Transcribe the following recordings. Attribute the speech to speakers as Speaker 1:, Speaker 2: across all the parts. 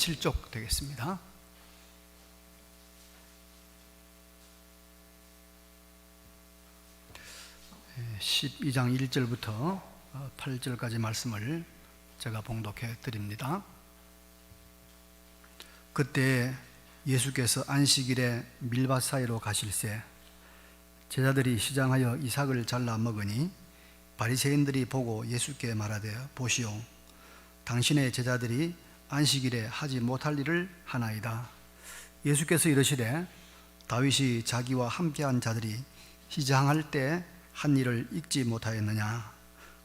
Speaker 1: 7쪽 되겠습니다. 예, 12장 1절부터 8절까지 말씀을 제가 봉독해 드립니다. 그때 예수께서 안식일에 밀밭 사이로 가실새 제자들이 시장하여 이삭을 잘라 먹으니 바리새인들이 보고 예수께 말하되 보시오, 당신의 제자들이 안식일에 하지 못할 일을 하나이다. 예수께서 이르시되 다윗이 자기와 함께한 자들이 시장할 때 한 일을 잊지 못하였느냐.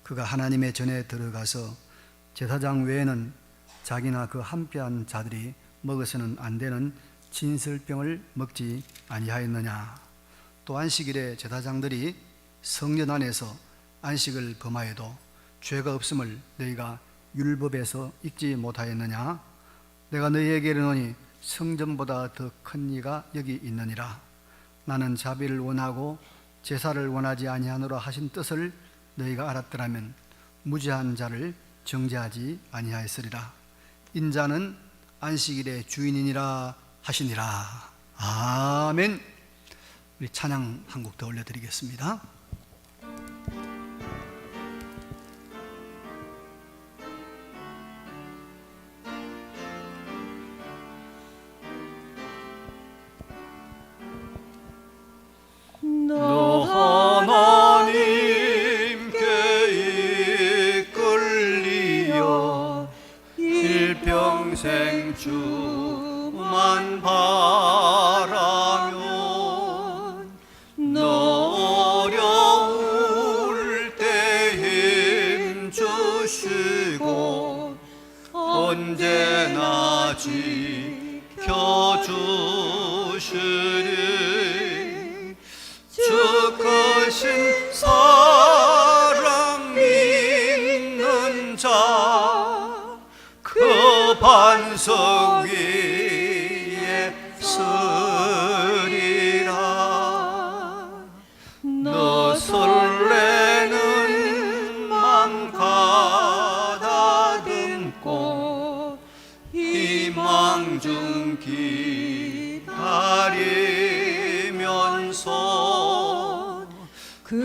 Speaker 1: 그가 하나님의 전에 들어가서 제사장 외에는 자기나 그 함께한 자들이 먹어서는 안 되는 진설병을 먹지 아니하였느냐. 또 안식일에 제사장들이 성전 안에서 안식을 범하여도 죄가 없음을 너희가 율법에서 읽지 못하였느냐. 내가 너희에게 이르노니 성전보다 더 큰 이가 여기 있느니라. 나는 자비를 원하고 제사를 원하지 아니하노라 하신 뜻을 너희가 알았더라면 무죄한 자를 정죄하지 아니하였으리라. 인자는 안식일의 주인이니라 하시니라. 아멘. 우리 찬양 한 곡 더 올려드리겠습니다.
Speaker 2: 너 하나님께 이끌리어 일평생 주만 바라면 너 어려울 때 힘 주시고 언제나 지켜주시리. 주 크신 사랑 있는 자 그 반석 위에 서리라. 너 설레는 맘 가다듬고 희망 중 기다리면서 그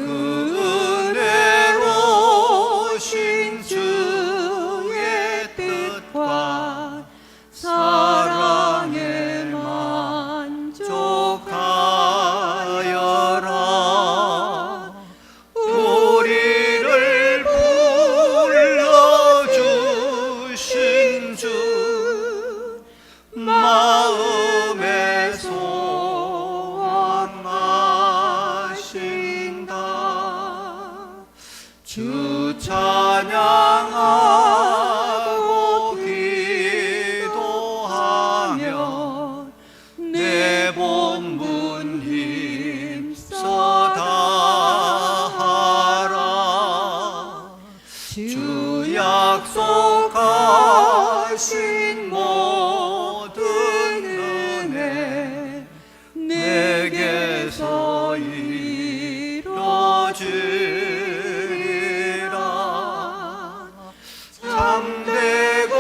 Speaker 2: 은혜로 신 주의 뜻과 사랑에 만족하여라. 우리를 불러주신 주 마음에 소원하신다. 주 찬양하고 기도하며 내 본분 힘써 다하라. 주 약속하신 모든 은혜 내게서 이뤄지리라. 참되고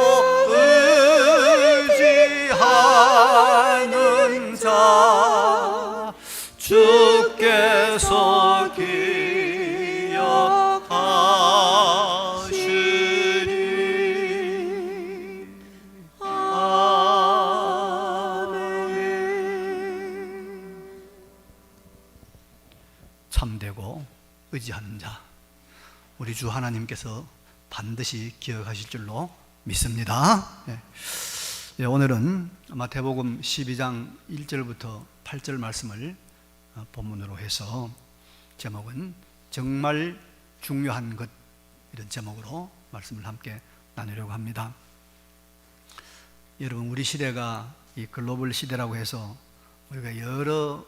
Speaker 2: 의지하는 자 주께서 기억하시리. 아멘.
Speaker 1: 참되고 의지하는 자, 우리 주 하나님께서 반드시 기억하실 줄로 믿습니다. 예, 오늘은 마태복음 12장 1절부터 8절 말씀을 본문으로 해서 제목은 정말 중요한 것, 이런 제목으로 말씀을 함께 나누려고 합니다. 여러분, 우리 시대가 이 글로벌 시대라고 해서 우리가 여러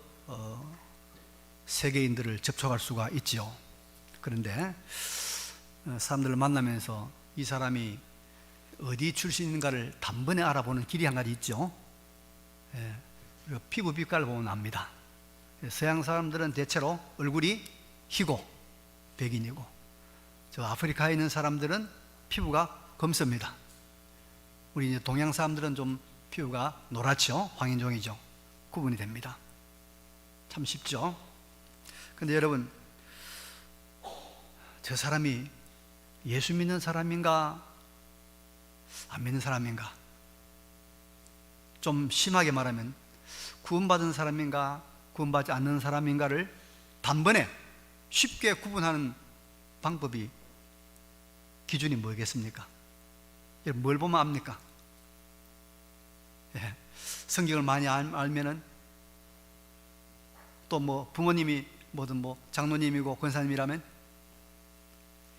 Speaker 1: 세계인들을 접촉할 수가 있지요. 그런데 사람들을 만나면서 이 사람이 어디 출신인가를 단번에 알아보는 길이 한 가지 있죠. 그리고 피부 빛깔을 보면 압니다. 서양 사람들은 대체로 얼굴이 희고 백인이고, 저 아프리카에 있는 사람들은 피부가 검습니다. 우리 이제 동양 사람들은 좀 피부가 노랗죠. 황인종이죠. 구분이 됩니다. 참 쉽죠. 근데 여러분, 저 사람이 예수 믿는 사람인가 안 믿는 사람인가, 좀 심하게 말하면 구원받은 사람인가 구원받지 않는 사람인가를 단번에 쉽게 구분하는 방법이, 기준이 뭐겠습니까? 여러분, 뭘 보면 압니까? 예, 성경을 많이 알면은, 또 뭐 부모님이 뭐든 뭐 장로님이고 권사님이라면,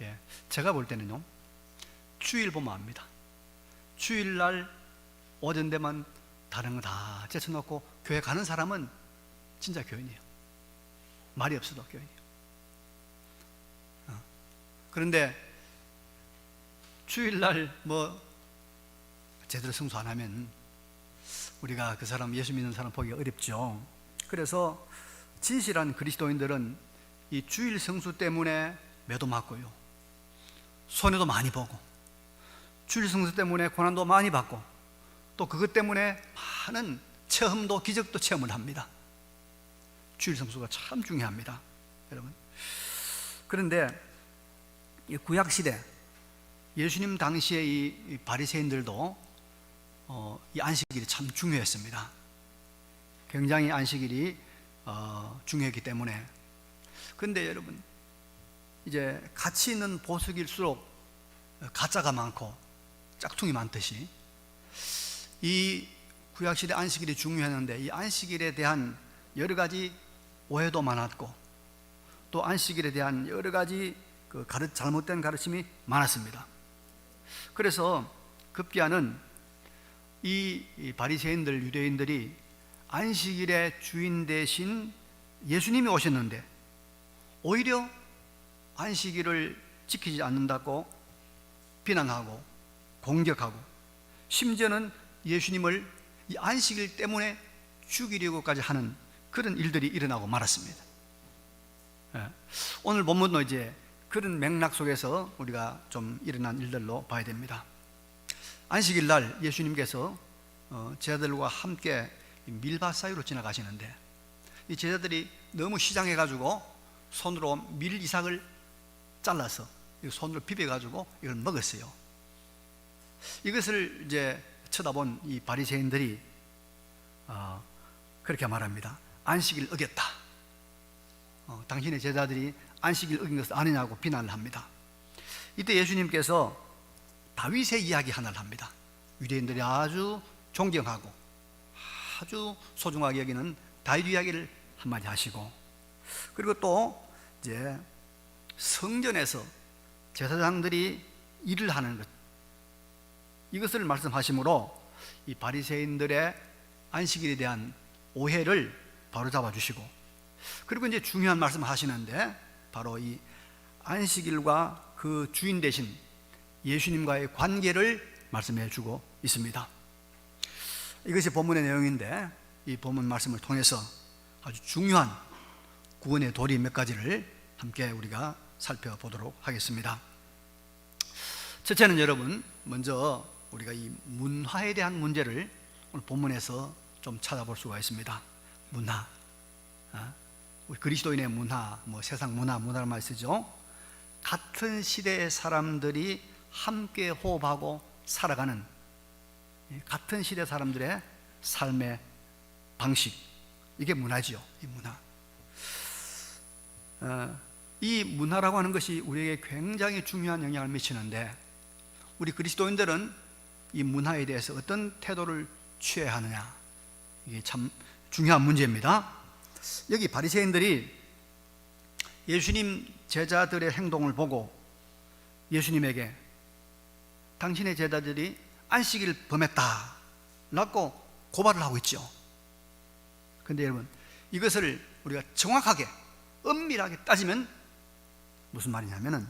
Speaker 1: 예, 제가 볼 때는요, 주일 보면 압니다. 주일날 오전 되면 다른 거 다 제쳐놓고 교회 가는 사람은 진짜 교인이에요. 말이 없어도 교인이에요. 그런데 주일날 뭐 제대로 성수 안 하면 우리가 그 사람, 예수 믿는 사람 보기가 어렵죠. 그래서 진실한 그리스도인들은 이 주일 성수 때문에 매도 맞고요, 손해도 많이 보고, 주일 성수 때문에 고난도 많이 받고, 또 그것 때문에 많은 체험도, 기적도 체험을 합니다. 주일 성수가 참 중요합니다, 여러분. 그런데 이 구약시대, 예수님 당시에 이 바리새인들도 이 안식일이 참 중요했습니다. 굉장히 안식일이 중요했기 때문에. 그런데 여러분, 이제 가치 있는 보석일수록 가짜가 많고 짝퉁이 많듯이, 이 구약시대 안식일이 중요했는데 이 안식일에 대한 여러 가지 오해도 많았고, 또 안식일에 대한 여러 가지 잘못된 가르침이 많았습니다. 그래서 급기야는 이 바리새인들, 유대인들이 안식일의 주인 대신 예수님이 오셨는데 오히려 안식일을 지키지 않는다고 비난하고 공격하고, 심지어는 예수님을 이 안식일 때문에 죽이려고까지 하는 그런 일들이 일어나고 말았습니다. 오늘 본문도 이제 그런 맥락 속에서 우리가 좀 일어난 일들로 봐야 됩니다. 안식일 날 예수님께서 제자들과 함께 밀밭 사이로 지나가시는데, 이 제자들이 너무 시장해가지고 손으로 밀 이삭을 잘라서 손으로 비벼가지고 이걸 먹었어요. 이것을 이제 쳐다본 이 바리새인들이 그렇게 말합니다. 안식일 어겼다. 당신의 제자들이 안식일 어긴 것을 아느냐고 비난을 합니다. 이때 예수님께서 다윗의 이야기 하나를 합니다. 유대인들이 아주 존경하고 아주 소중하게 여기는 다윗 이야기를 한마디 하시고, 그리고 또 이제 성전에서 제사장들이 일을 하는 것, 이것을 말씀하시므로 이 바리새인들의 안식일에 대한 오해를 바로잡아 주시고, 그리고 이제 중요한 말씀을 하시는데, 바로 이 안식일과 그 주인 되신 예수님과의 관계를 말씀해 주고 있습니다. 이것이 본문의 내용인데, 이 본문 말씀을 통해서 아주 중요한 구원의 도리 몇 가지를 함께 우리가 살펴보도록 하겠습니다. 첫째는 여러분, 먼저 우리가 이 문화에 대한 문제를 오늘 본문에서 좀 찾아볼 수가 있습니다. 문화, 우리 그리스도인의 문화, 뭐 세상 문화를 많이 쓰죠. 같은 시대의 사람들이 함께 호흡하고 살아가는, 같은 시대 사람들의 삶의 방식, 이게 문화지요. 이 문화. 이 문화라고 하는 것이 우리에게 굉장히 중요한 영향을 미치는데, 우리 그리스도인들은 이 문화에 대해서 어떤 태도를 취해야 하느냐, 이게 참 중요한 문제입니다. 여기 바리새인들이 예수님 제자들의 행동을 보고 예수님에게 당신의 제자들이 안식일을 범했다라고 고발을 하고 있죠. 그런데 여러분, 이것을 우리가 정확하게 엄밀하게 따지면 무슨 말이냐면은,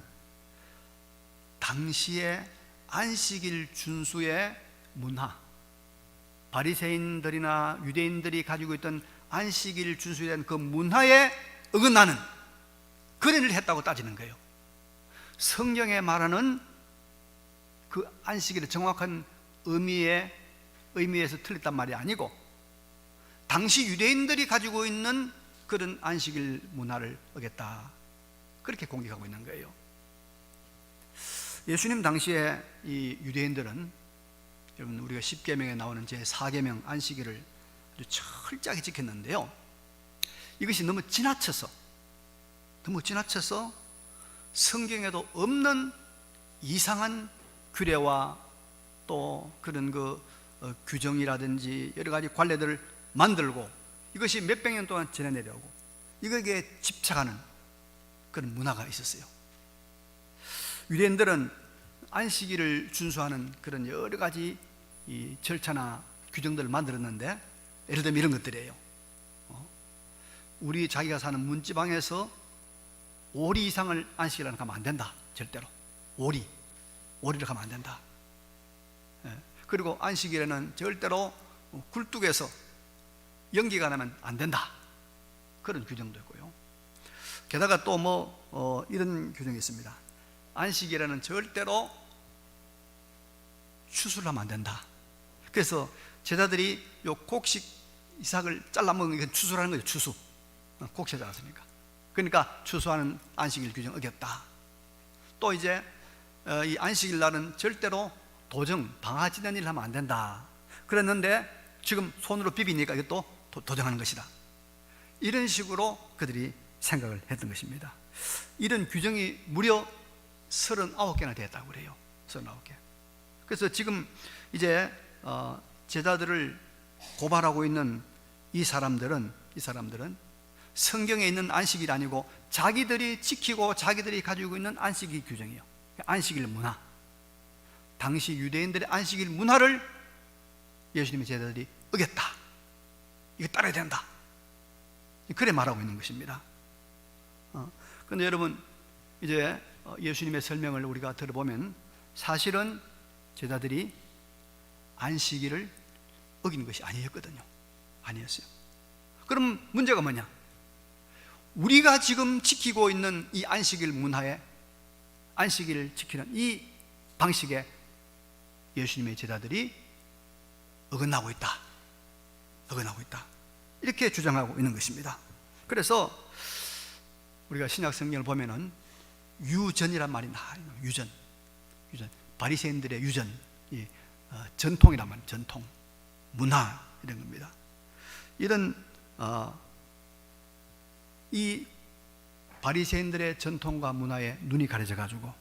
Speaker 1: 당시의 안식일 준수의 문화, 바리새인들이나 유대인들이 가지고 있던 안식일 준수에 대한 그 문화에 어긋나는 그런 일을 했다고 따지는 거예요. 성경에 말하는 그 안식일의 정확한 의미에서 틀렸단 말이 아니고 당시 유대인들이 가지고 있는 그런 안식일 문화를 어겼다, 그렇게 공격하고 있는 거예요. 예수님 당시에 이 유대인들은, 여러분 우리가 십계명에 나오는 제 4계명 안식일을 아주 철저하게 지켰는데요, 이것이 너무 지나쳐서 성경에도 없는 이상한 규례와 또 그런 규정이라든지 여러 가지 관례들을 만들고 이것이 몇백 년 동안 지내 내려오고 이거에 집착하는 그런 문화가 있었어요. 유대인들은 안식일을 준수하는 그런 여러 가지 이 절차나 규정들을 만들었는데, 예를 들면 이런 것들이에요. 우리 자기가 사는 문지방에서 오리 이상을 안식일을 가면 안 된다. 절대로 오리를 가면 안 된다. 그리고 안식일에는 절대로 굴뚝에서 연기가 나면 안 된다. 그런 규정도 있고요. 게다가 또 이런 규정이 있습니다. 안식일에는 절대로 추수를 하면 안 된다. 그래서 제자들이 요 곡식 이삭을 잘라먹는 게 추수라는 거죠. 추수. 곡식 잘랐으니까. 그러니까 추수하는 안식일 규정 어겼다. 또 이제 이 안식일 날은 절대로 도정, 방아찌는 일을 하면 안 된다. 그랬는데 지금 손으로 비비니까 이것도 도정하는 것이다. 이런 식으로 그들이 생각을 했던 것입니다. 이런 규정이 무려 39개나 되었다고 그래요. 39개. 그래서 지금 이제 제자들을 고발하고 있는 이 사람들은 성경에 있는 안식일이 아니고 자기들이 지키고 자기들이 가지고 있는 안식일 규정이에요. 안식일 문화, 당시 유대인들의 안식일 문화를 예수님의 제자들이 어겼다. 이거 따라야 된다. 그래 말하고 있는 것입니다. 그런데 여러분, 이제 예수님의 설명을 우리가 들어보면 사실은 제자들이 안식일을 어긴 것이 아니었거든요. 아니었어요. 그럼 문제가 뭐냐? 우리가 지금 지키고 있는 이 안식일 문화에, 안식일을 지키는 이 방식에 예수님의 제자들이 어긋나고 있다. 이렇게 주장하고 있는 것입니다. 그래서 우리가 신약 성경을 보면은 유전이란 말이 나와요. 유전. 바리새인들의 유전, 전통이란 말이에요. 전통, 문화, 이런 겁니다. 이런 이 바리새인들의 전통과 문화에 눈이 가려져 가지고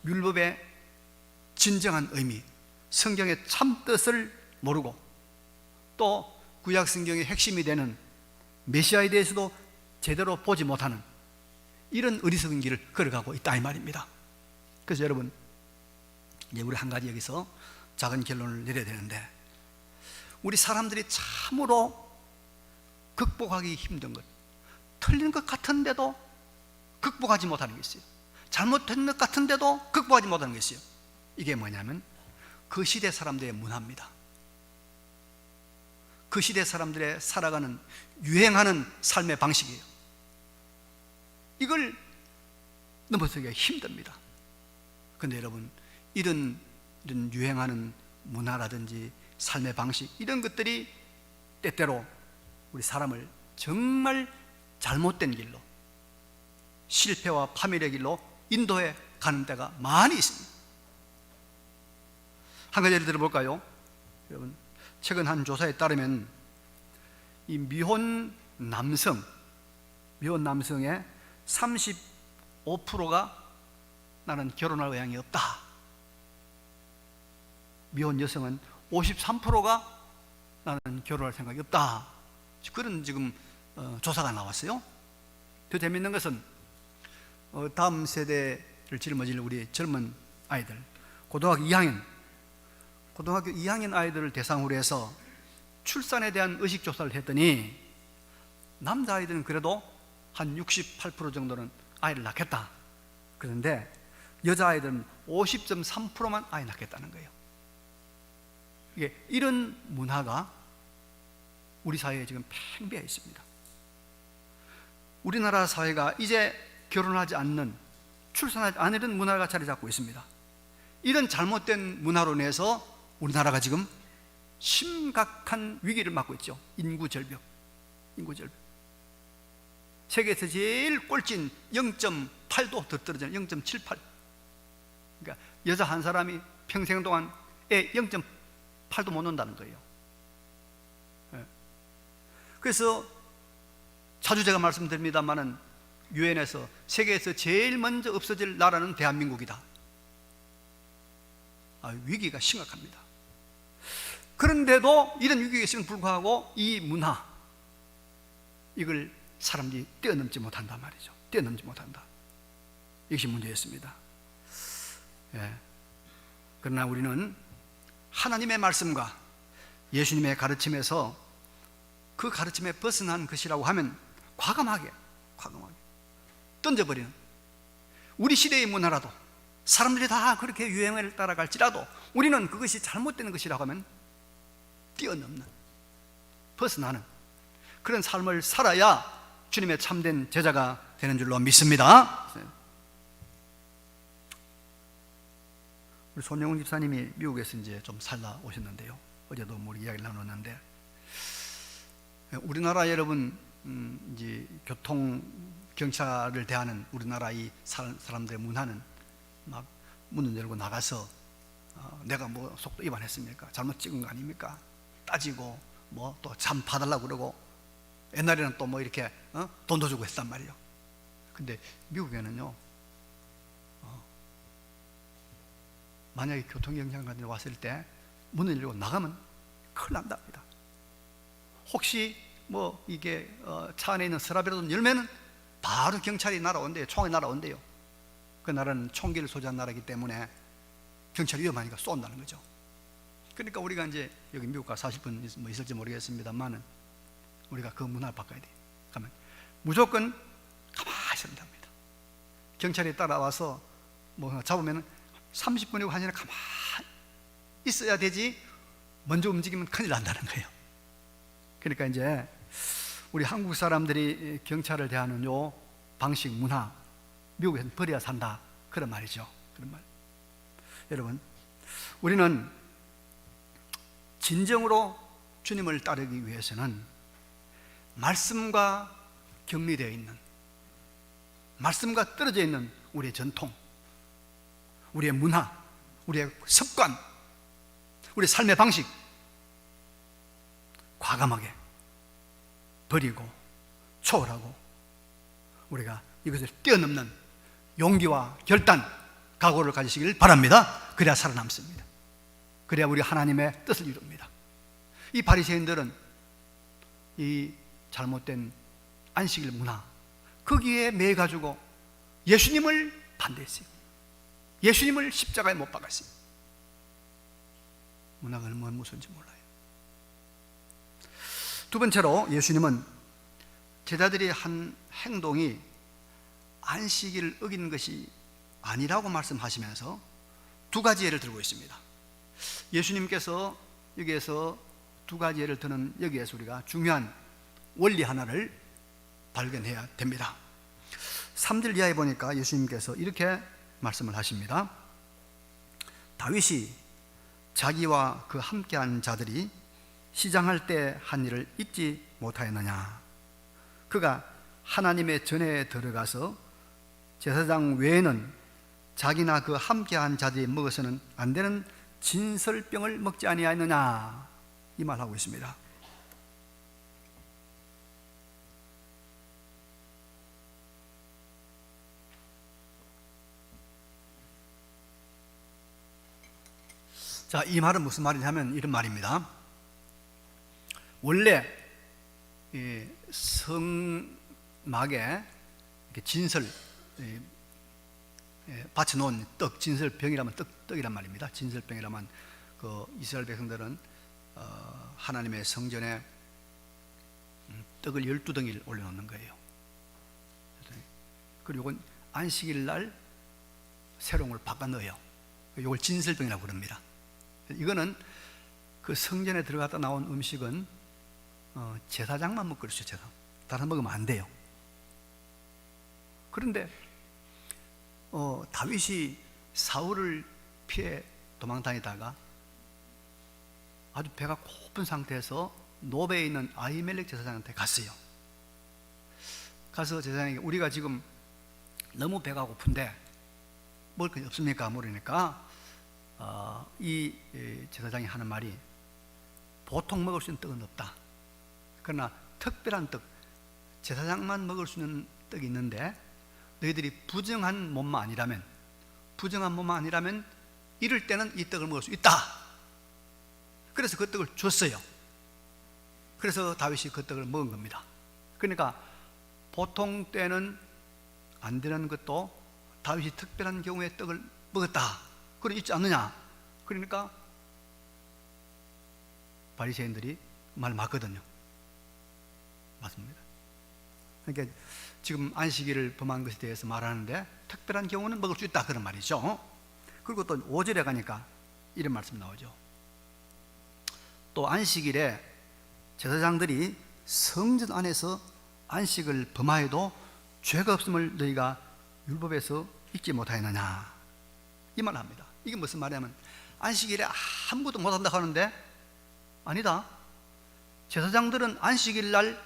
Speaker 1: 율법의 진정한 의미, 성경의 참 뜻을 모르고 또 구약 성경의 핵심이 되는 메시아에 대해서도 제대로 보지 못하는 이런 어리석은 길을 걸어가고 있다, 이 말입니다. 그래서 여러분, 이제 우리 한 가지 여기서 작은 결론을 내려야 되는데, 우리 사람들이 참으로 극복하기 힘든 것, 틀린 것 같은데도 극복하지 못하는 게 있어요. 잘못된 것 같은데도 극복하지 못하는 게 있어요. 이게 뭐냐면 그 시대 사람들의 문화입니다. 그 시대 사람들의 살아가는, 유행하는 삶의 방식이에요. 이걸 넘어서기가 힘듭니다. 그런데 여러분, 이런 유행하는 문화라든지 삶의 방식, 이런 것들이 때때로 우리 사람을 정말 잘못된 길로, 실패와 파멸의 길로 인도해 가는 때가 많이 있습니다. 한 가지 예를 들어볼까요? 여러분, 최근 한 조사에 따르면 이 미혼 남성의 35%가 나는 결혼할 의향이 없다. 미혼 여성은 53%가 나는 결혼할 생각이 없다. 그런 지금 조사가 나왔어요. 더 재밌는 것은 다음 세대를 짊어질 우리 젊은 아이들, 고등학교 2학년 아이들을 대상으로 해서 출산에 대한 의식조사를 했더니 남자아이들은 그래도 한 68% 정도는 아이를 낳겠다. 그런데 여자아이들은 50.3%만 아이 낳겠다는 거예요. 이런 문화가 우리 사회에 지금 팽배해 있습니다. 우리나라 사회가 이제 결혼하지 않는, 출산하지 않는 문화가 자리 잡고 있습니다. 이런 잘못된 문화로 인해서 우리나라가 지금 심각한 위기를 맞고 있죠. 인구 절벽. 세계에서 제일 꼴찌인 0.8도 더 떨어지는 0.78. 그러니까 여자 한 사람이 평생 동안 애 0.8도 못 논다는 거예요. 그래서 자주 제가 말씀드립니다만은 유엔에서 세계에서 제일 먼저 없어질 나라는 대한민국이다. 위기가 심각합니다. 그런데도 이런 위기가 있음에 불구하고 이 문화, 이걸 사람들이 뛰어넘지 못한단 말이죠. 뛰어넘지 못한다. 이것이 문제였습니다. 그러나 우리는 하나님의 말씀과 예수님의 가르침에서 그 가르침에 벗어난 것이라고 하면 과감하게 던져버리는, 우리 시대의 문화라도 사람들이 다 그렇게 유행을 따라갈지라도 우리는 그것이 잘못된 것이라고 하면 뛰어넘는, 벗어나는 그런 삶을 살아야 주님의 참된 제자가 되는 줄로 믿습니다. 우리 손영훈 집사님이 미국에서 이제 좀 살다 오셨는데요, 어제도 우리 이야기를 나눴는데, 우리나라 여러분 이제 교통 경찰을 대하는 우리나라 이 사람들의 문화는 막 문을 열고 나가서 내가 뭐 속도 위반했습니까? 잘못 찍은 거 아닙니까? 따지고 뭐 또 참 봐달라고 그러고, 옛날에는 또 뭐 이렇게 돈도 주고 했단 말이에요. 근데 미국에는요, 만약에 교통경찰관들이 왔을 때 문을 열고 나가면 큰일 난답니다. 혹시 뭐 이게 차 안에 있는 서랍이라도 열면은 바로 경찰이 날아온대요. 총이 날아온대요. 그 나라는 총기를 소지한 나라이기 때문에 경찰이 위험하니까 쏜다는 거죠. 그러니까 우리가 이제 여기 미국 가 40분 뭐 있을지 모르겠습니다만은 우리가 그 문화를 바꿔야 돼요. 가면 무조건 가만히 있으면 됩니다. 경찰이 따라와서 뭐 잡으면 30분이고 1시간 가만히 있어야 되지, 먼저 움직이면 큰일 난다는 거예요. 그러니까 이제 우리 한국 사람들이 경찰을 대하는 요 방식, 문화, 미국에서는 버려야 산다, 그런 말이죠. 그런 말. 여러분, 우리는 진정으로 주님을 따르기 위해서는 말씀과 격리되어 있는, 말씀과 떨어져 있는 우리의 전통, 우리의 문화, 우리의 습관, 우리의 삶의 방식 과감하게 버리고 초월하고 우리가 이것을 뛰어넘는 용기와 결단, 각오를 가지시길 바랍니다. 그래야 살아남습니다. 그래야 우리 하나님의 뜻을 이룹니다. 이 바리새인들은 이 잘못된 안식일 문화, 거기에 매여 가지고 예수님을 반대했어요. 예수님을 십자가에 못 박았어요. 문화가 얼마나 무서운지 몰라요. 두 번째로, 예수님은 제자들이 한 행동이 안식일을 어긴 것이 아니라고 말씀하시면서 두 가지 예를 들고 있습니다. 예수님께서 여기에서 두 가지 예를 드는, 여기에서 우리가 중요한 원리 하나를 발견해야 됩니다. 3절 이하에 보니까 예수님께서 이렇게 말씀을 하십니다. 다윗이 자기와 그 함께한 자들이 시장할 때 한 일을 잊지 못하였느냐? 그가 하나님의 전에 들어가서 제사장 외에는 자기나 그 함께한 자들이 먹어서는 안 되는 진설병을 먹지 아니하였느냐? 이 말하고 있습니다. 자, 이 말은 무슨 말이냐면 이런 말입니다. 원래 성막에 이렇게 진설 받쳐놓은 떡, 진설병이라면 떡이란 말입니다. 진설병이라면 그 이스라엘 백성들은 하나님의 성전에 떡을 12덩이를 올려놓는 거예요. 그리고 안식일 날 새로운 걸 바꿔 넣어요. 이걸 진설병이라고 그럽니다. 이거는 그 성전에 들어갔다 나온 음식은 제사장만 먹고 그렇죠. 제사. 다른 먹으면 안 돼요. 그런데 다윗이 사울을 피해 도망 다니다가 아주 배가 고픈 상태에서 노베에 있는 아히멜렉 제사장한테 갔어요. 가서 제사장에게 우리가 지금 너무 배가 고픈데 먹을 게 없습니까? 물으니까 이 제사장이 하는 말이 보통 먹을 수 있는 떡은 없다. 그러나 특별한 떡, 제사장만 먹을 수 있는 떡이 있는데 너희들이 부정한 몸만 아니라면 이럴 때는 이 떡을 먹을 수 있다. 그래서 그 떡을 줬어요. 그래서 다윗이 그 떡을 먹은 겁니다. 그러니까 보통 때는 안 되는 것도 다윗이 특별한 경우에 떡을 먹었다. 그래 있지 않느냐? 그러니까 바리새인들이 말 맞거든요. 맞습니다. 그러니까 지금 안식일을 범한 것에 대해서 말하는데 특별한 경우는 먹을 수 있다 그런 말이죠. 그리고 또 5절에 가니까 이런 말씀 나오죠. 또 안식일에 제사장들이 성전 안에서 안식을 범하여도 죄가 없음을 너희가 율법에서 잊지 못하였느냐, 이 말을 합니다. 이게 무슨 말이냐면 안식일에 아무것도 못한다고 하는데 아니다. 제사장들은 안식일 날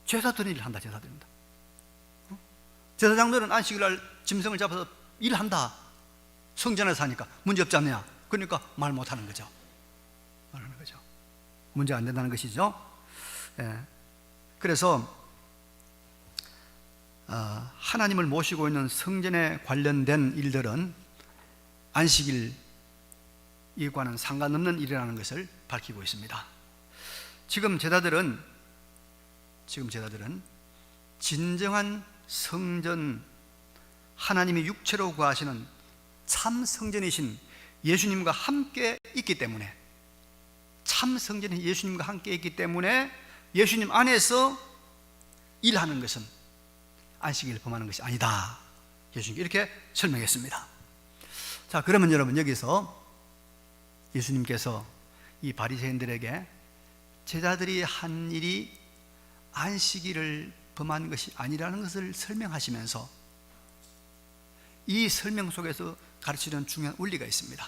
Speaker 1: 제사 드리는 일을 한다. 제사 드린다. 제사장들은 안식일 날 짐승을 잡아서 일한다. 성전에서 하니까 문제 없지 않느냐. 그러니까 말 못하는 거죠. 말하는 거죠. 문제 안 된다는 것이죠. 예. 그래서 하나님을 모시고 있는 성전에 관련된 일들은 안식일 이과는 상관없는 일이라는 것을 밝히고 있습니다. 지금 제자들은 진정한 성전, 하나님이 육체로 구하시는 참 성전이신 예수님과 함께 있기 때문에, 참 성전인 예수님과 함께 있기 때문에 예수님 안에서 일하는 것은 안식일을 범하는 것이 아니다. 예수님께 이렇게 설명했습니다. 자, 그러면 여러분, 여기서 예수님께서 이 바리새인들에게 제자들이 한 일이 안식일을 범한 것이 아니라는 것을 설명하시면서 이 설명 속에서 가르치는 중요한 원리가 있습니다.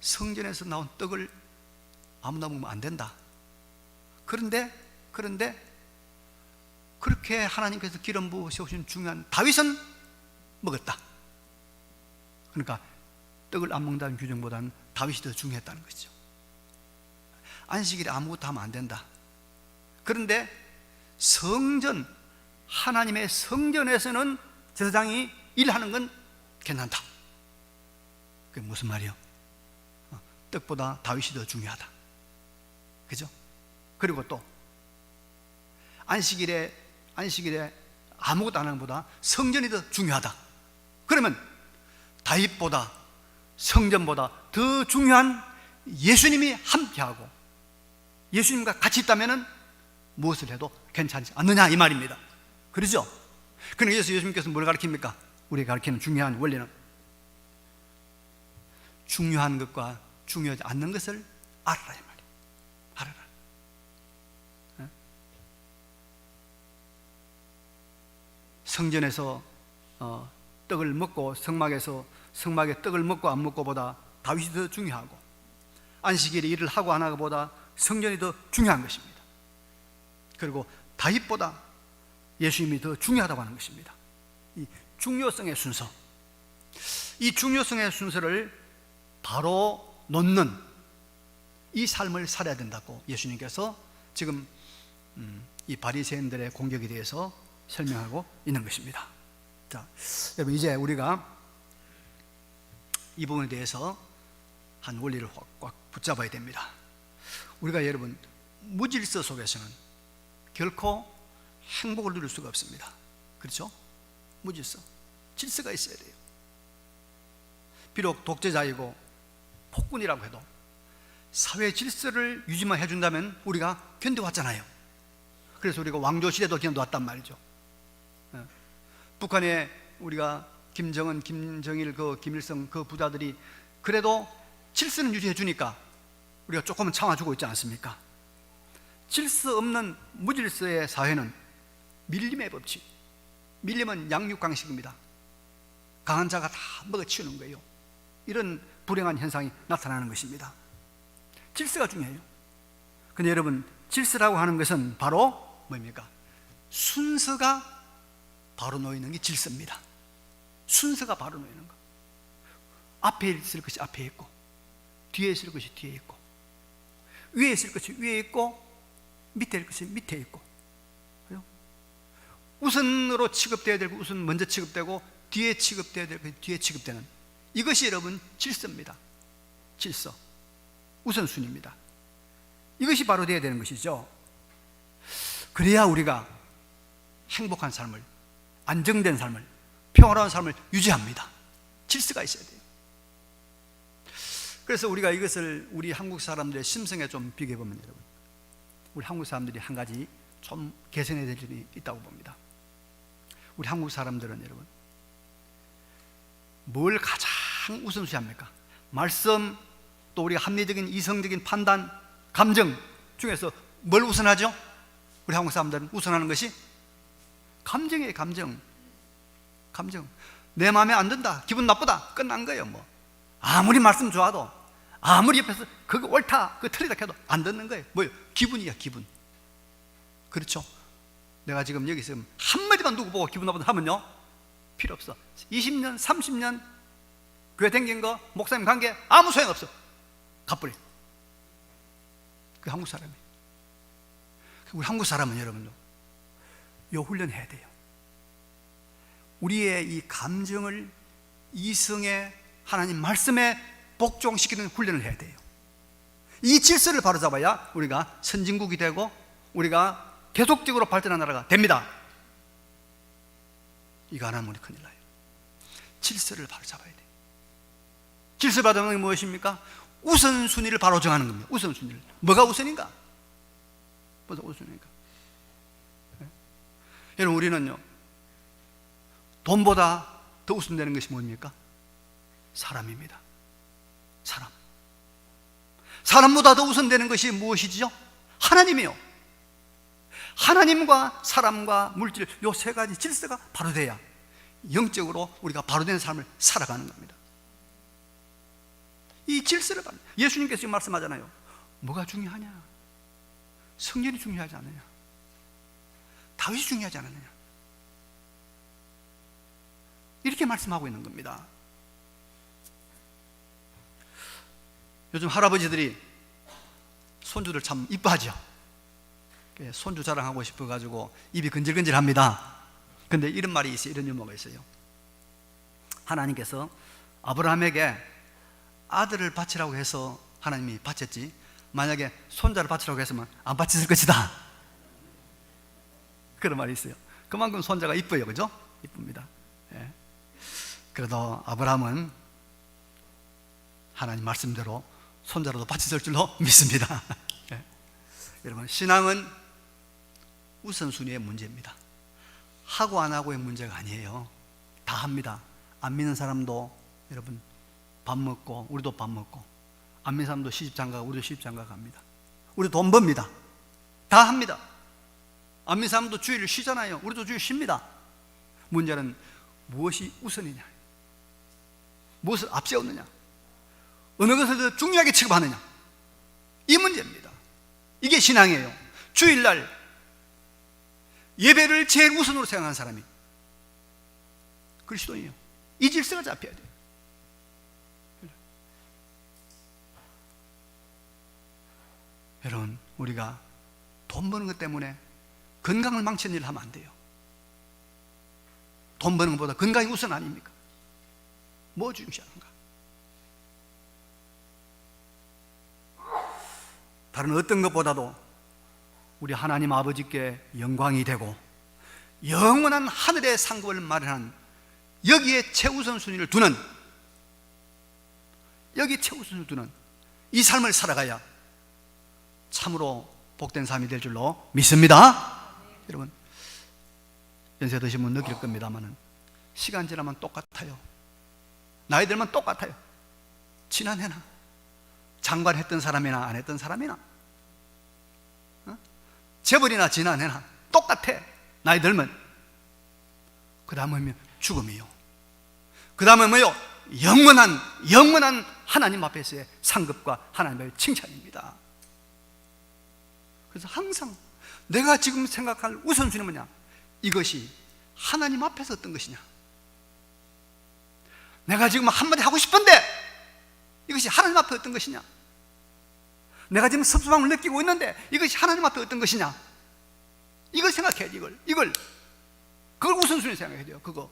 Speaker 1: 성전에서 나온 떡을 아무나 먹으면 안 된다. 그런데 그렇게 하나님께서 기름 부어 세우신 중요한 다윗은 먹었다. 그러니까 떡을 안 먹는다는 규정보다는 다윗이 더 중요했다는 것이죠. 안식일에 아무것도 하면 안 된다. 그런데 성전, 하나님의 성전에서는 제사장이 일하는 건 괜찮다. 그게 무슨 말이요? 떡보다 다윗이 더 중요하다. 그죠? 그리고 또 안식일에 아무것도 안 하는 것보다 성전이 더 중요하다. 그러면 다윗보다, 성전보다 더 중요한 예수님이 함께하고 예수님과 같이 있다면 무엇을 해도 괜찮지 않느냐, 이 말입니다. 그러죠? 그러니까 예수님께서 뭘 가르칩니까? 우리가 가르치는 중요한 원리는 중요한 것과 중요하지 않는 것을 알아라, 이 말이에요. 알아라. 성전에서 떡을 먹고 성막에 떡을 먹고 안 먹고보다 다윗이 더 중요하고, 안식일에 일을 하고 안 하고보다 성전이 더 중요한 것입니다. 그리고 다윗보다 예수님이 더 중요하다고 하는 것입니다. 이 중요성의 순서, 이 중요성의 순서를 바로 놓는 이 삶을 살아야 된다고 예수님께서 지금 이 바리새인들의 공격에 대해서 설명하고 있는 것입니다. 자, 여러분, 이제 우리가 이 부분에 대해서 한 원리를 꽉 붙잡아야 됩니다. 우리가 여러분, 무질서 속에서는 결코 행복을 누릴 수가 없습니다. 그렇죠? 무질서, 질서가 있어야 돼요. 비록 독재자이고 폭군이라고 해도 사회 질서를 유지만 해준다면 우리가 견뎌왔잖아요. 그래서 우리가 왕조시대도 견뎌왔단 말이죠. 북한에 우리가 김정은, 김정일, 김일성 그 부자들이 그래도 질서는 유지해 주니까 우리가 조금은 참아주고 있지 않습니까? 질서 없는 무질서의 사회는 밀림의 법칙, 밀림은 양육강식입니다. 강한 자가 다 먹어치우는 거예요. 이런 불행한 현상이 나타나는 것입니다. 질서가 중요해요. 근데 여러분, 질서라고 하는 것은 바로 뭡니까? 순서가 바로 놓이는 게 질서입니다. 순서가 바로 놓이는 거. 앞에 있을 것이 앞에 있고, 뒤에 있을 것이 뒤에 있고, 위에 있을 것이 위에 있고, 밑에 있을 것이 밑에 있고, 그죠? 우선으로 취급되어야 될 우선 먼저 취급되고, 뒤에 취급되어야 될 것이 뒤에 취급되는, 이것이 여러분 질서입니다. 질서, 우선순위입니다. 이것이 바로 되어야 되는 것이죠. 그래야 우리가 행복한 삶을, 안정된 삶을, 평화로운 삶을 유지합니다. 질서가 있어야 돼요. 그래서 우리가 이것을 우리 한국 사람들의 심성에 좀 비교해 보면, 여러분, 우리 한국 사람들이 한 가지 좀 개선해야 될 점이 있다고 봅니다. 우리 한국 사람들은 여러분, 뭘 가장 우선시합니까? 말씀, 또 우리가 합리적인 이성적인 판단, 감정 중에서 뭘 우선하죠? 우리 한국 사람들은 우선하는 것이 감정이에요. 감정. 내 마음에 안 든다, 기분 나쁘다, 끝난 거예요. 뭐 아무리 말씀 좋아도, 아무리 옆에서 그거 옳다, 그거 틀리다 해도 안 듣는 거예요. 뭐예요? 기분이야, 기분. 그렇죠? 내가 지금 여기서 한마디만 누구 보고 기분 나쁘다 하면요, 필요 없어. 20년, 30년 교회 댕긴 거, 목사님 관계 아무 소용없어. 가버려. 그 한국 사람이. 우리 한국 사람은 여러분도 요 훈련해야 돼요. 우리의 이 감정을 이성의 하나님 말씀에 복종시키는 훈련을 해야 돼요. 이 질서를 바로잡아야 우리가 선진국이 되고 우리가 계속적으로 발전하는 나라가 됩니다. 이거 안 하면 우리 큰일 나요. 질서를 바로잡아야 돼요. 질서 바로잡는 게 무엇입니까? 우선순위를 바로 정하는 겁니다. 우선순위를. 뭐가 우선인가? 뭐가 우선인가? 네? 여러분, 우리는요, 돈보다 더 우선되는 것이 뭡니까? 사람입니다. 사람. 사람보다 더 우선되는 것이 무엇이지요? 하나님이요. 하나님과 사람과 물질, 요 세 가지 질서가 바로 돼야 영적으로 우리가 바로 된 삶을 살아가는 겁니다. 이 질서를 바로, 예수님께서 지금 말씀하잖아요. 뭐가 중요하냐? 성전이 중요하지 않느냐? 다윗이 중요하지 않느냐? 이렇게 말씀하고 있는 겁니다. 요즘 할아버지들이 손주들 참 이뻐하죠. 손주 자랑하고 싶어가지고 입이 근질근질합니다. 근데 이런 말이 있어요. 이런 유머가 있어요. 하나님께서 아브라함에게 아들을 바치라고 해서 하나님이 바쳤지, 만약에 손자를 바치라고 했으면 안 바쳤을 것이다. 그런 말이 있어요. 그만큼 손자가 이뻐요. 그죠? 이쁩니다. 예. 그래도 아브라함은 하나님 말씀대로 손자라도 바쳤을 줄로 믿습니다. 예. 여러분, 신앙은 우선순위의 문제입니다. 하고 안 하고의 문제가 아니에요. 다 합니다. 안 믿는 사람도 여러분 밥 먹고, 우리도 밥 먹고, 안 믿는 사람도 시집장가, 우리도 시집장가 갑니다. 우리도 돈 법니다. 다 합니다. 안 믿는 사람도 주일을 쉬잖아요. 우리도 주일 쉽니다. 문제는 무엇이 우선이냐, 무엇을 앞세우느냐, 어느 것을 더 중요하게 취급하느냐, 이 문제입니다. 이게 신앙이에요. 주일날 예배를 제일 우선으로 생각하는 사람이 그리스도인이에요. 이 질서가 잡혀야 돼요. 여러분, 우리가 돈 버는 것 때문에 건강을 망치는 일을 하면 안 돼요. 돈 버는 것보다 건강이 우선 아닙니까? 뭐 중시하는가? 다른 어떤 것보다도 우리 하나님 아버지께 영광이 되고 영원한 하늘의 상급을 마련한 여기에 최우선순위를 두는, 여기 최우선순위를 두는 이 삶을 살아가야 참으로 복된 삶이 될 줄로 믿습니다. 여러분, 연세 드신 분 느낄 겁니다만 시간 지나면 똑같아요. 나이 들면 똑같아요. 지난해나 장관했던 사람이나 안 했던 사람이나 재벌이나 지난해나 똑같아. 나이 들면. 그 다음에 죽음이요. 그 다음에 뭐요? 영원한 하나님 앞에서의 상급과 하나님의 칭찬입니다. 그래서 항상 내가 지금 생각할 우선순위는 뭐냐? 이것이 하나님 앞에서 어떤 것이냐? 내가 지금 한마디 하고 싶은데 이것이 하나님 앞에 어떤 것이냐? 내가 지금 섭섭함을 느끼고 있는데 이것이 하나님 앞에 어떤 것이냐? 이걸 생각해야지. 이걸 그걸 우선순위 생각해야 돼요. 그거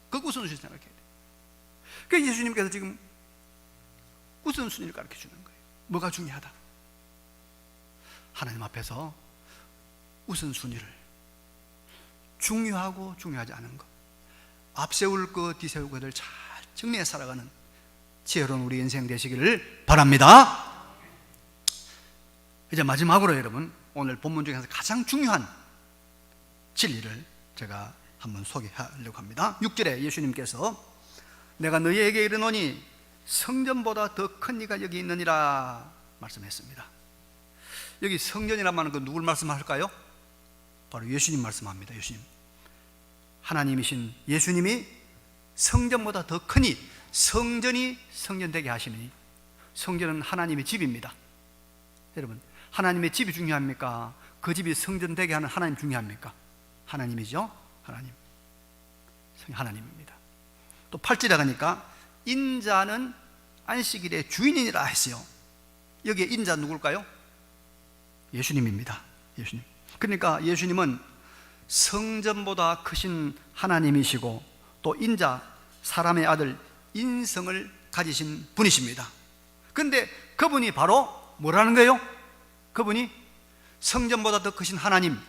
Speaker 1: 우선순위 생각해야 돼요. 그러니까 예수님께서 지금 우선순위를 가르쳐 주는 거예요. 뭐가 중요하다? 하나님 앞에서 우선순위를, 중요하고 중요하지 않은 것, 앞세울 것 뒤세울 것을 잘 정리해 살아가는 지혜로운 우리 인생 되시기를 바랍니다. 이제 마지막으로 여러분, 오늘 본문 중에서 가장 중요한 진리를 제가 한번 소개하려고 합니다. 6절에 예수님께서 내가 너희에게 이르노니 성전보다 더 큰 이가 여기 있느니라 말씀했습니다. 여기 성전이란 말은 그 누굴 말씀할까요? 바로 예수님 말씀합니다. 예수님, 하나님이신 예수님이 성전보다 더 크니, 성전이 성전되게 하시니, 성전은 하나님의 집입니다. 여러분, 하나님의 집이 중요합니까? 그 집이 성전되게 하는 하나님 중요합니까? 하나님이죠. 하나님입니다. 또 8절에 가니까 인자는 안식일의 주인이라 했어요. 여기에 인자 누굴까요? 예수님입니다. 예수님. 그러니까 예수님은 성전보다 크신 하나님이시고 또 인자, 사람의 아들 인성을 가지신 분이십니다. 그런데 그분이 바로 뭐라는 거예요? 그분이 성전보다 더 크신 하나님,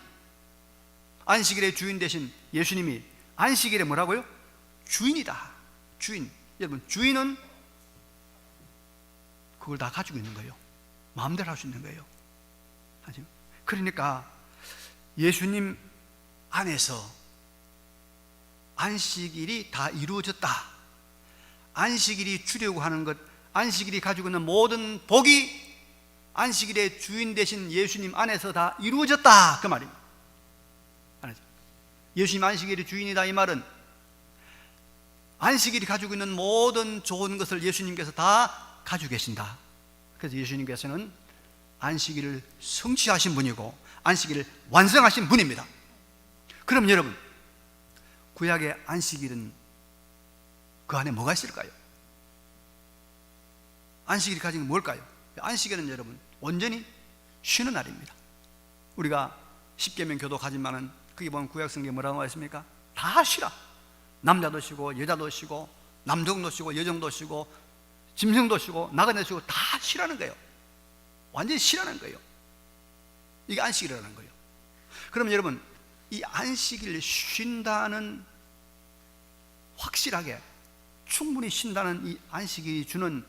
Speaker 1: 안식일의 주인 되신 예수님이 안식일에 뭐라고요? 주인이다. 주인. 여러분, 주인은 그걸 다 가지고 있는 거예요. 마음대로 할 수 있는 거예요. 그러니까 예수님 안에서 안식일이 다 이루어졌다. 안식일이 주려고 하는 것, 안식일이 가지고 있는 모든 복이 안식일의 주인 되신 예수님 안에서 다 이루어졌다, 그 말입니다. 예수님 안식일의 주인이다, 이 말은 안식일이 가지고 있는 모든 좋은 것을 예수님께서 다 가지고 계신다. 그래서 예수님께서는 안식일을 성취하신 분이고 안식일을 완성하신 분입니다. 그럼 여러분, 구약의 안식일은 그 안에 뭐가 있을까요? 안식일이 가진 게 뭘까요? 안식일은 여러분 온전히 쉬는 날입니다. 우리가 십계명 교도 가지만은 거기 보면 구약성경에 뭐라고 나와 있습니까? 다 쉬라. 남자도 쉬고 여자도 쉬고 남종도 쉬고 여종도 쉬고 짐승도 쉬고 나그네도 쉬고 다 쉬라는 거예요. 완전히 쉬라는 거예요. 이게 안식일이라는 거예요. 그럼 여러분, 이 안식일 쉰다는, 확실하게 충분히 쉰다는 이 안식일이 주는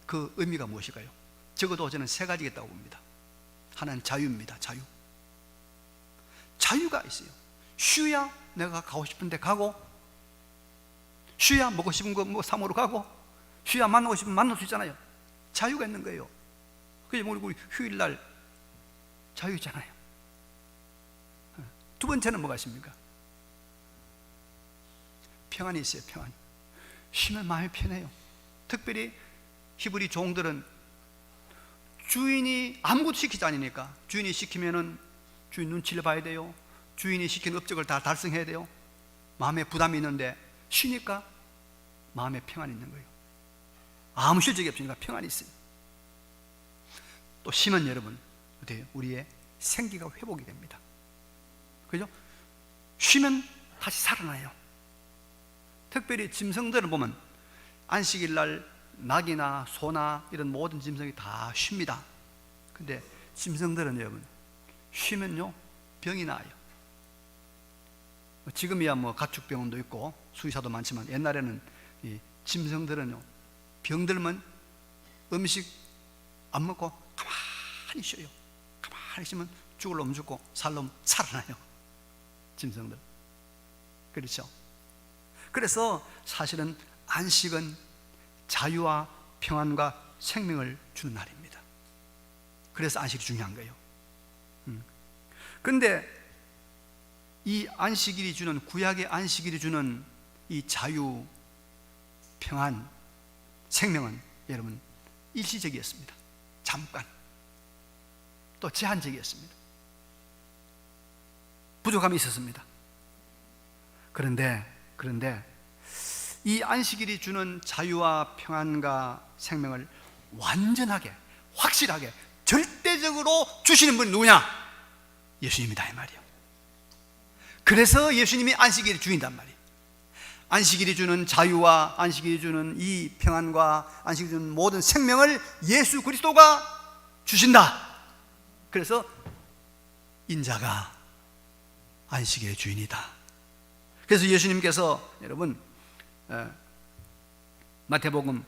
Speaker 1: 그 의미가 무엇일까요? 적어도 저는 세 가지가 있다고 봅니다. 하나는 자유입니다. 자유가 있어요. 쉬어야 내가 가고 싶은 데 가고, 쉬어야 먹고 싶은 거 뭐 사먹으러 가고, 쉬어야 만나고 싶으면 만날 수 있잖아요. 자유가 있는 거예요. 그래서 우리 휴일날 자유 있잖아요. 두 번째는 뭐가 있습니까? 평안이 있어요. 평안. 쉬면 마음이 편해요. 특별히 히브리 종들은 주인이 아무것도 시키지 않으니까, 주인이 시키면은 주인 눈치를 봐야 돼요. 주인이 시킨 업적을 다 달성해야 돼요. 마음에 부담이 있는데 쉬니까 마음에 평안이 있는 거예요. 아무 실적이 없으니까 평안이 있어요. 또 쉬면 여러분 어때요? 우리의 생기가 회복이 됩니다. 그죠? 쉬면 다시 살아나요. 특별히 짐승들을 보면 안식일 날 낙이나 소나 이런 모든 짐승이 다 쉽니다. 근데 짐승들은 여러분 쉬면요 병이 나요. 지금이야 뭐 가축병원도 있고 수의사도 많지만 옛날에는 이 짐승들은요 병들면 음식 안 먹고 가만히 쉬어요. 가만히 쉬면 죽을 놈 죽고 살 놈 살아나요. 짐승들. 그렇죠? 그래서 사실은 안식은 자유와 평안과 생명을 주는 날입니다. 그래서 안식이 중요한 거예요. 그런데 이 안식일이 주는, 구약의 안식일이 주는 이 자유, 평안, 생명은 여러분 일시적이었습니다. 잠깐. 또 제한적이었습니다. 부족함이 있었습니다. 그런데 이 안식일이 주는 자유와 평안과 생명을 완전하게, 확실하게, 절대적으로 주시는 분이 누구냐? 예수님이다 이 말이에요. 그래서 예수님이 안식일의 주인이란 말이에요. 안식일이 주는 자유와 안식일이 주는 이 평안과 안식일이 주는 모든 생명을 예수 그리스도가 주신다. 그래서 인자가 안식일의 주인이다. 그래서 예수님께서 여러분 마태복음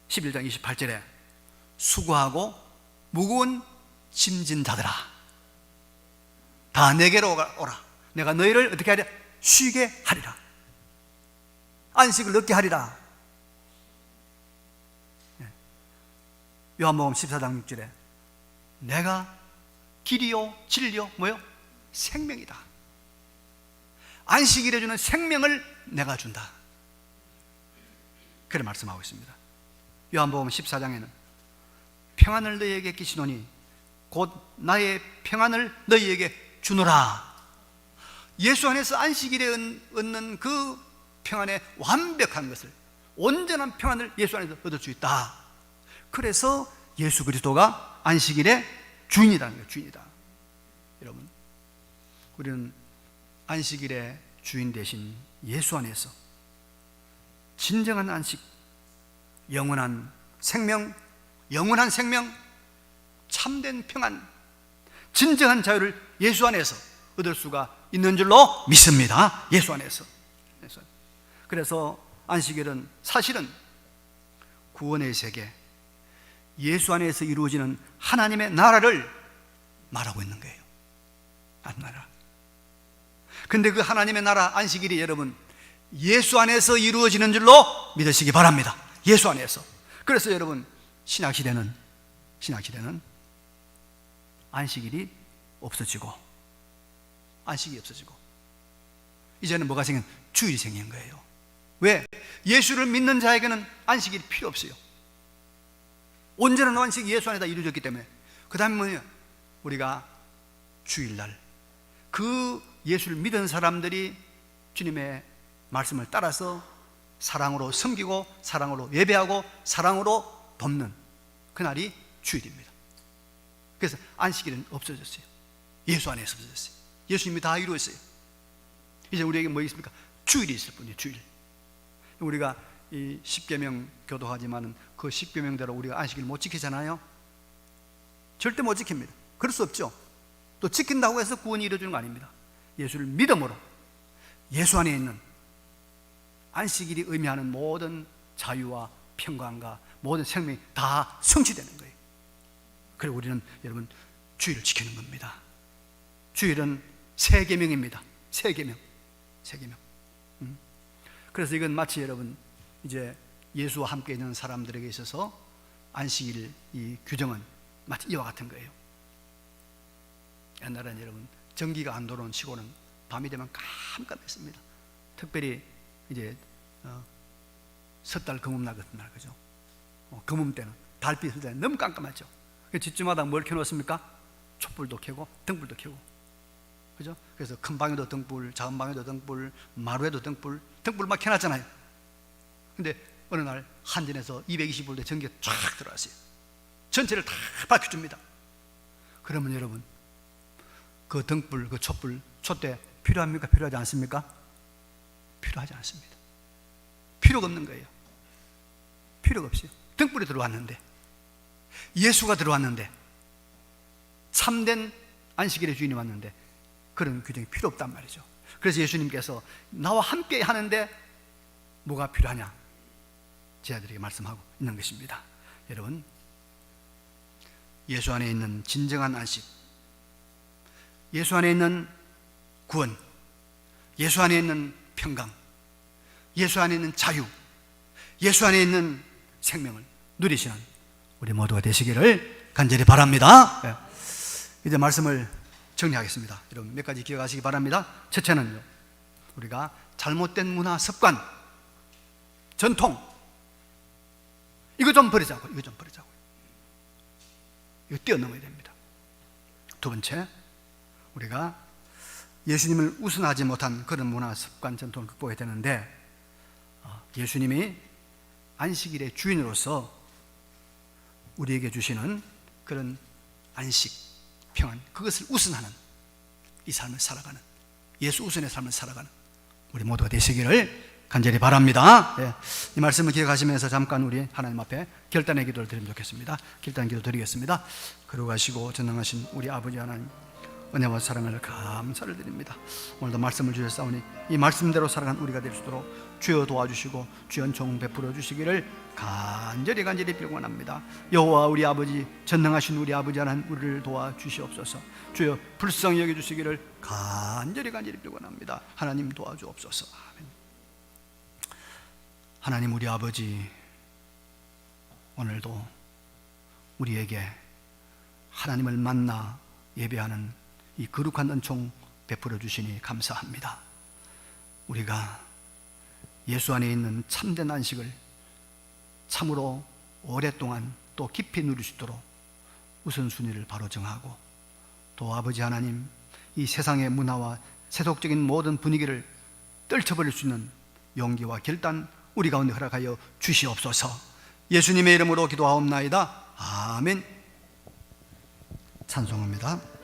Speaker 1: 11장 28절에 수고하고 무거운 짐진 자들아 다 내게로 오라. 내가 너희를 어떻게 하리라? 쉬게 하리라. 안식을 얻게 하리라. 요한복음 14장 6절에 내가 길이요 진리요 뭐요? 생명이다. 안식일에 주는 생명을 내가 준다. 그래 말씀하고 있습니다. 요한복음 14장에는 평안을 너희에게 끼치노니 곧 나의 평안을 너희에게 주노라. 예수 안에서 안식일에 얻는 그 평안의 완벽한 것을, 온전한 평안을 예수 안에서 얻을 수 있다. 그래서 예수 그리스도가 안식일의 주인이라는 거예요. 주인이다. 여러분, 우리는 안식일의 주인 되신 예수 안에서 진정한 안식, 영원한 생명, 참된 평안, 진정한 자유를 예수 안에서 얻을 수가 있는 줄로 믿습니다. 예수 안에서. 그래서 안식일은 사실은 구원의 세계, 예수 안에서 이루어지는 하나님의 나라를 말하고 있는 거예요. 나라. 근데 그 하나님의 나라 안식일이 여러분 예수 안에서 이루어지는 줄로 믿으시기 바랍니다. 예수 안에서. 그래서 여러분 신약시대는 안식일이 없어지고 이제는 뭐가 생긴? 주일이 생긴 거예요. 왜? 예수를 믿는 자에게는 안식일이 필요 없어요. 온전한 안식이 예수 안에다 이루어졌기 때문에. 그 다음에 뭐냐? 우리가 주일날 그 예수를 믿은 사람들이 주님의 말씀을 따라서 사랑으로 섬기고 사랑으로 예배하고 사랑으로 돕는 그날이 주일입니다. 그래서 안식일은 없어졌어요. 예수 안에서 없어졌어요. 예수님이 다 이루었어요. 이제 우리에게 뭐 있습니까? 주일이 있을 뿐이에요. 주일. 우리가 이 십계명 교도하지만은 그 십계명대로 우리가 안식일 못 지키잖아요. 절대 못 지킵니다. 그럴 수 없죠. 또 지킨다고 해서 구원이 이루어지는 거 아닙니다. 예수를 믿음으로 예수 안에 있는 안식일이 의미하는 모든 자유와 평강과 모든 생명이 다 성취되는 거예요. 그리고 우리는 여러분 주일을 지키는 겁니다. 주일은 세 계명입니다. 세 계명. 그래서 이건 마치 여러분 이제 예수와 함께 있는 사람들에게 있어서 안식일 이 규정은 마치 이와 같은 거예요. 옛날에는 여러분 전기가 안 들어온 시골은 밤이 되면 깜깜했습니다. 특별히 이제 섣달 금음날 같은 날, 그죠? 금음 때는 달빛 있을 때는 너무 깜깜하죠. 집집마다 뭘 켜놓습니까? 촛불도 켜고 등불도 켜고, 그죠? 그래서 큰 방에도 등불, 작은 방에도 등불, 마루에도 등불 막 켜놨잖아요. 근데 어느 날 한전에서 220V 전기가 쫙 들어왔어요. 전체를 다 밝혀줍니다. 그러면 여러분 그 등불, 그 촛불, 촛대 필요합니까? 필요하지 않습니까? 필요하지 않습니다. 필요가 없는 거예요. 필요가 없어요. 등불이 들어왔는데, 예수가 들어왔는데, 참된 안식일의 주인이 왔는데 그런 규정이 필요 없단 말이죠. 그래서 예수님께서 나와 함께 하는데 뭐가 필요하냐? 제자들에게 말씀하고 있는 것입니다. 여러분, 예수 안에 있는 진정한 안식, 예수 안에 있는 구원, 예수 안에 있는 평강, 예수 안에 있는 자유, 예수 안에 있는 생명을 누리시는 우리 모두가 되시기를 간절히 바랍니다. 이제 말씀을 정리하겠습니다. 여러분 몇 가지 기억하시기 바랍니다. 첫째는요, 우리가 잘못된 문화, 습관, 전통, 이거 좀 버리자고, 이거 좀 버리자고. 이거 뛰어넘어야 됩니다. 두 번째, 우리가 예수님을 우선하지 못한 그런 문화, 습관, 전통을 극복해야 되는데, 예수님이 안식일의 주인으로서 우리에게 주시는 그런 안식, 평안, 그것을 우선하는 이 삶을 살아가는, 예수 우선의 삶을 살아가는 우리 모두가 되시기를 간절히 바랍니다. 네, 이 말씀을 기억하시면서 잠깐 우리 하나님 앞에 결단의 기도를 드리면 좋겠습니다. 결단 기도 드리겠습니다. 그러가시고 전능하신 우리 아버지 하나님, 은혜와 사랑을 감사를 드립니다. 오늘도 말씀을 주셨사오니 이 말씀대로 살아간 우리가 될 수 있도록 주여 도와주시고 주여 은총 베풀어 주시기를 간절히 빌고 원합니다. 여호와 우리 아버지, 전능하신 우리 아버지 하나님, 우리를 도와주시옵소서. 주여 불쌍히 여겨주시기를 간절히 빌고 원합니다. 하나님 도와주옵소서. 아멘. 하나님 우리 아버지, 오늘도 우리에게 하나님을 만나 예배하는 이 거룩한 은총 베풀어 주시니 감사합니다. 우리가 예수 안에 있는 참된 안식을 참으로 오랫동안 또 깊이 누릴 수 있도록 우선순위를 바로 정하고, 또 아버지 하나님, 이 세상의 문화와 세속적인 모든 분위기를 떨쳐버릴 수 있는 용기와 결단 우리 가운데 허락하여 주시옵소서. 예수님의 이름으로 기도하옵나이다. 아멘. 찬송합니다.